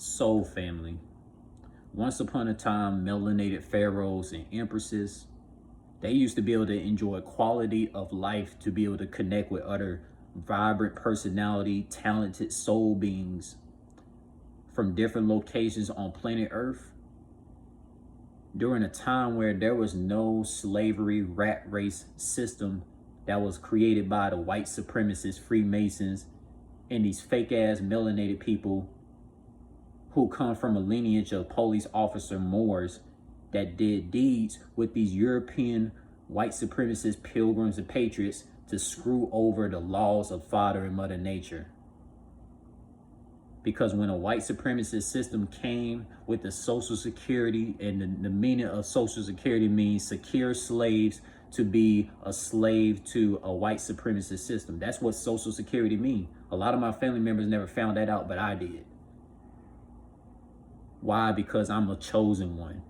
Soul family. Once upon a time, melanated pharaohs and empresses, they used to be able to enjoy quality of life, to be able to connect with other vibrant personality, talented soul beings from different locations on planet Earth during a time where there was no slavery rat race system that was created by the white supremacists, Freemasons, and these fake ass melanated people who come from a lineage of police officer Moors that did deeds with these European white supremacist pilgrims and patriots to screw over the laws of Father and Mother Nature. Because when a white supremacist system came with the Social Security, and the meaning of Social Security means secure slaves to be a slave to a white supremacist system. That's what Social Security means. A lot of my family members never found that out, but I did. Why? Because I'm a chosen one.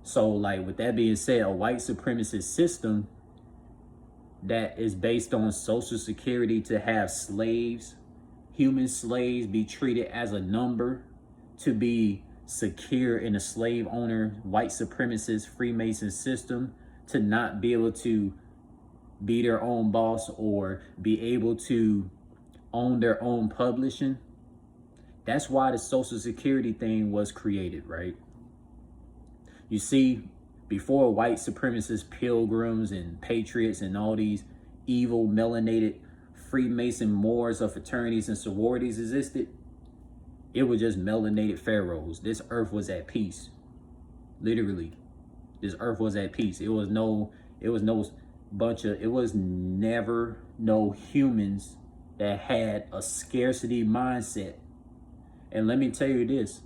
So, like, with that being said, a white supremacist system that is based on Social Security to have slaves, human slaves, be treated as a number, to be secure in a slave owner, white supremacist Freemason system, to not be able to be their own boss or be able to own their own publishing. That's why the Social Security thing was created, right? You see, before white supremacist pilgrims and patriots and all these evil melanated Freemason Moors of fraternities and sororities existed, it was just melanated pharaohs. This earth was at peace. Literally, this earth was at peace. It was never no humans that had a scarcity mindset. And let me tell you this,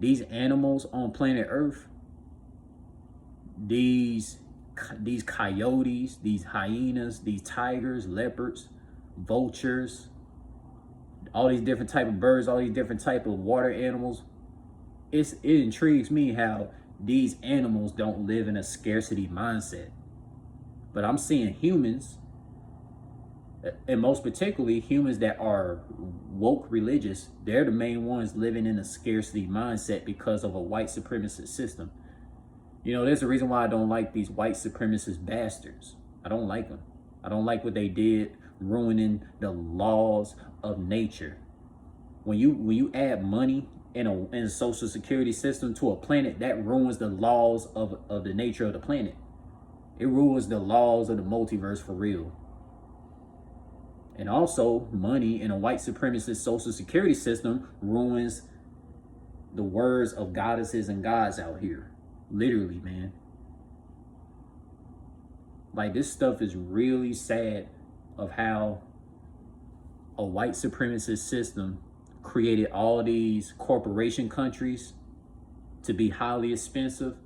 these animals on planet Earth, these coyotes, these hyenas, these tigers, leopards, vultures, all these different type of birds, all these different type of water animals, it intrigues me how these animals don't live in a scarcity mindset. But I'm seeing humans, and most particularly humans that are woke religious, they're the main ones living in a scarcity mindset because of a white supremacist system. You know, there's a reason why I don't like these white supremacist bastards. I don't like them. I don't like what they did, ruining the laws of nature. When you add money in a social security system to a planet, that ruins the laws of the nature of the planet. It ruins the laws of the multiverse for real. And also, money in a white supremacist social security system ruins the words of goddesses and gods out here. Literally, man. Like, this stuff is really sad of how a white supremacist system created all these corporation countries to be highly expensive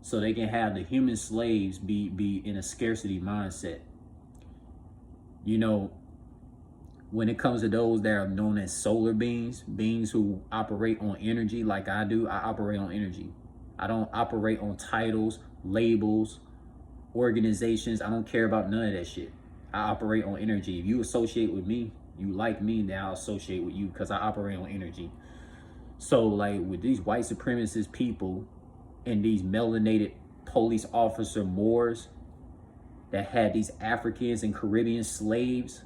so they can have the human slaves be in a scarcity mindset. You know, when it comes to those that are known as solar beings who operate on energy like I do, I operate on energy. I don't operate on titles, labels, organizations. I don't care about none of that shit. I operate on energy. If you associate with me, you like me, then I'll associate with you because I operate on energy. So, like, with these white supremacist people and these melanated police officer Moors that had these Africans and Caribbean slaves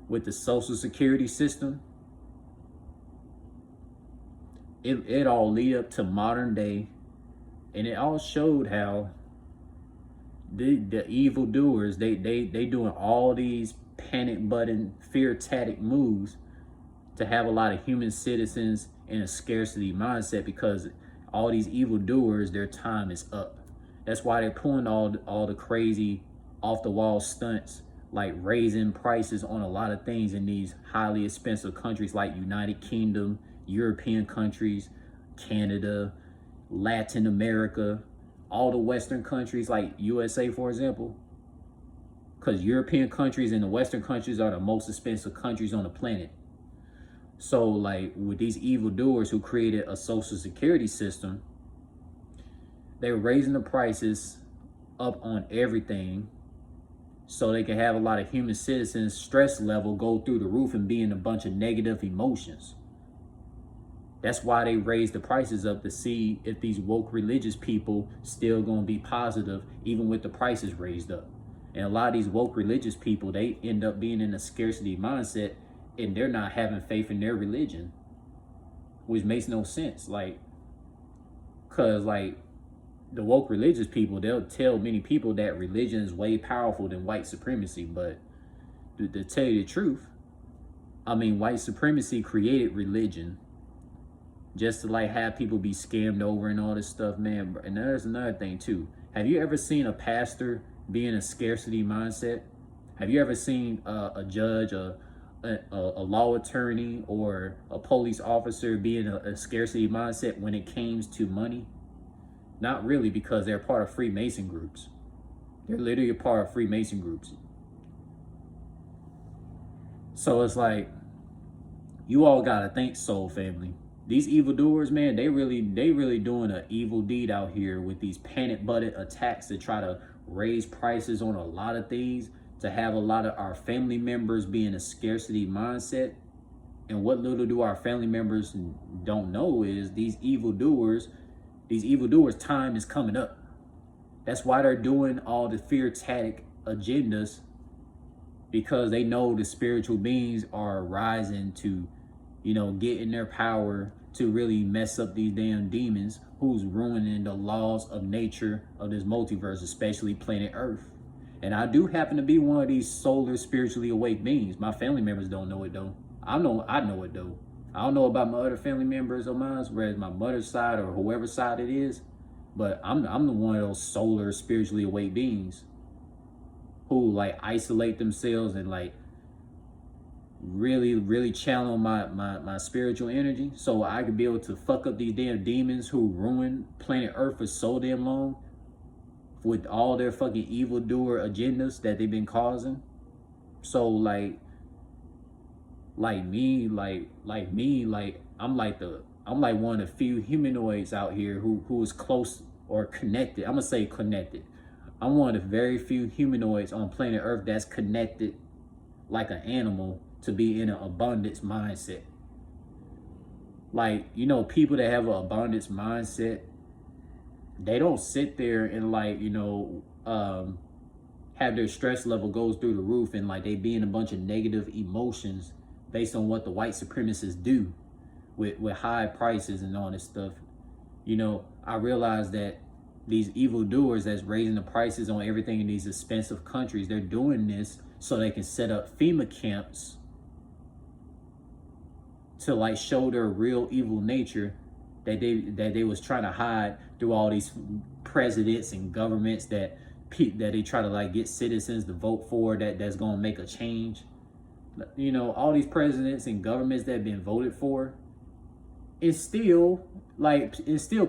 with the social security system, it all lead up to modern day, and it all showed how the evildoers, they doing all these panic button, fear tactic moves to have a lot of human citizens in a scarcity mindset, because all these evildoers, their time is up. That's why they're pulling all the crazy off the wall stunts, like raising prices on a lot of things in these highly expensive countries like United Kingdom, European countries, Canada, Latin America, all the Western countries like USA, for example. Because European countries and the Western countries are the most expensive countries on the planet. So, like, with these evildoers who created a social security system, they're raising the prices up on everything so they can have a lot of human citizens' stress level go through the roof and be in a bunch of negative emotions. That's why they raise the prices up, to see if these woke religious people still gonna be positive even with the prices raised up. And a lot of these woke religious people, they end up being in a scarcity mindset, and they're not having faith in their religion, which makes no sense. Like, cause like the woke religious people, they'll tell many people that religion is way powerful than white supremacy. But to tell you the truth, I mean, white supremacy created religion just to like have people be scammed over and all this stuff, man. And there's another thing too. Have you ever seen a pastor be in a scarcity mindset? Have you ever seen a judge, a law attorney, or a police officer be in a scarcity mindset when it comes to money? Not really, because they're part of Freemason groups. They're literally a part of Freemason groups. So it's like, you all gotta think, soul family. These evildoers, man, they really doing an evil deed out here with these panic button attacks to try to raise prices on a lot of things, to have a lot of our family members be in a scarcity mindset. And what little do our family members don't know is these evildoers' time is coming up. That's why they're doing all the fear-tatic agendas, because they know the spiritual beings are rising to, you know, get in their power to really mess up these damn demons who's ruining the laws of nature of this multiverse, especially planet Earth. And I do happen to be one of these solar spiritually awake beings. My family members don't know it though. I know it though. I don't know about my other family members of mine, whereas my mother's side or whoever's side it is, but I'm the one of those solar spiritually awake beings who like isolate themselves and like really channel my spiritual energy, so I could be able to fuck up these damn demons who ruined planet Earth for so damn long with all their fucking evildoer agendas that they've been causing. So like me, I'm like one of the few humanoids out here who is close or connected. I'm gonna say connected. I'm one of the very few humanoids on planet Earth that's connected like an animal to be in an abundance mindset. Like, you know, people that have an abundance mindset, they don't sit there and like, you know, have their stress level goes through the roof and like they be in a bunch of negative emotions based on what the white supremacists do with high prices and all this stuff. You know, I realize that these evildoers that's raising the prices on everything in these expensive countries, they're doing this so they can set up FEMA camps to like show their real evil nature that they was trying to hide through all these presidents and governments that they try to like get citizens to vote for, that's gonna make a change. You know, all these presidents and governments that have been voted for, it's still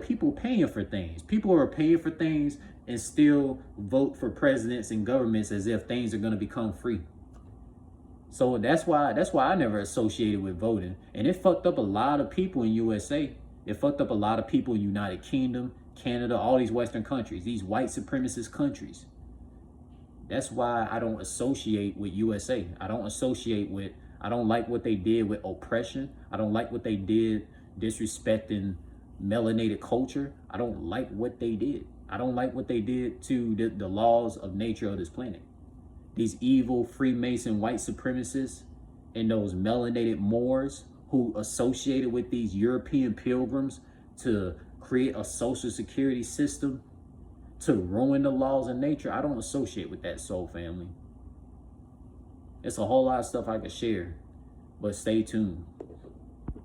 people paying for things. People are paying for things and still vote for presidents and governments as if things are going to become free. So that's why I never associated with voting. And it fucked up a lot of people in USA. It fucked up a lot of people in United Kingdom, Canada, all these Western countries, these white supremacist countries. That's why I don't associate with USA. I don't like what they did with oppression. I don't like what they did disrespecting melanated culture. I don't like what they did. I don't like what they did to the laws of nature of this planet. These evil Freemason white supremacists and those melanated Moors who associated with these European pilgrims to create a social security system to ruin the laws of nature. I don't associate with that, soul family. It's a whole lot of stuff I could share, but stay tuned.